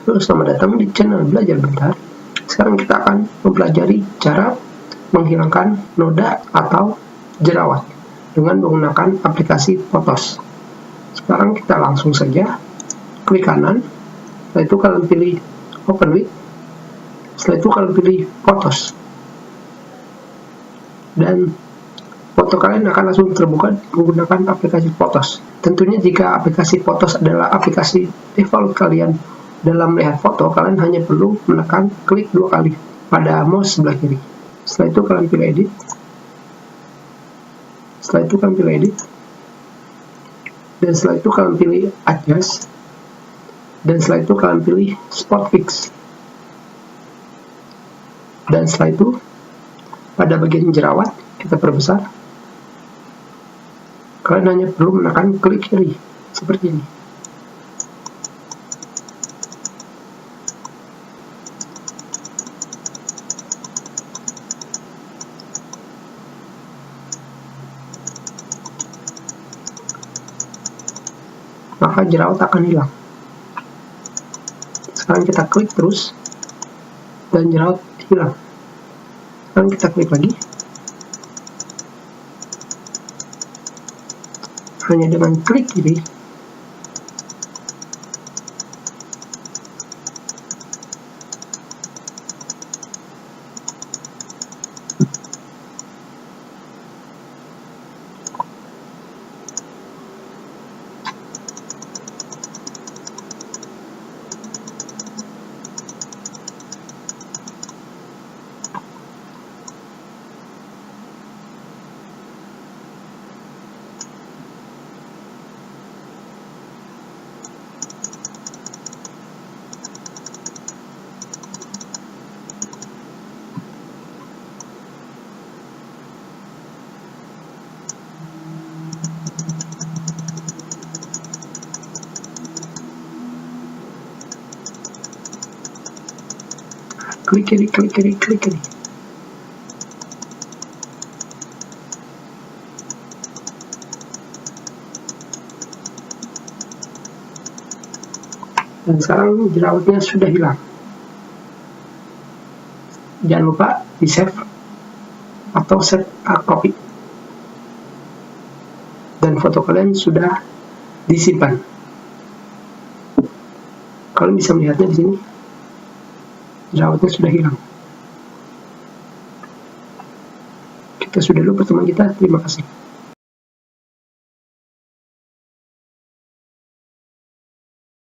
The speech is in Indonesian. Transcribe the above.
Halo, selamat datang di channel Belajar Bentar. Sekarang kita akan mempelajari cara menghilangkan noda atau jerawat dengan menggunakan aplikasi Photos. Sekarang kita langsung saja klik kanan, setelah itu kalian pilih Open With, setelah itu kalian pilih Photos, dan foto kalian akan langsung terbuka menggunakan aplikasi Photos. Tentunya jika aplikasi Photos adalah aplikasi default kalian dalam melihat foto, kalian hanya perlu menekan klik 2 kali pada mouse sebelah kiri. Setelah itu kalian pilih edit. Setelah itu kalian pilih edit. Dan setelah itu kalian pilih adjust. Dan setelah itu kalian pilih spot fix. Dan setelah itu pada bagian jerawat kita perbesar. Kalian hanya perlu menekan klik kiri seperti ini. Maka jerawat akan hilang. Sekarang kita klik terus dan jerawat hilang. Sekarang kita klik lagi. Hanya dengan klik kiri klik kiri, klik kiri, klik kiri. Dan sekarang jerawatnya sudah hilang. Jangan lupa di save atau save a copy. Dan foto kalian sudah disimpan. Kalian bisa melihatnya di sini. Jerawatnya sudah hilang. Kita sudah dulu pertemuan kita. Terima kasih.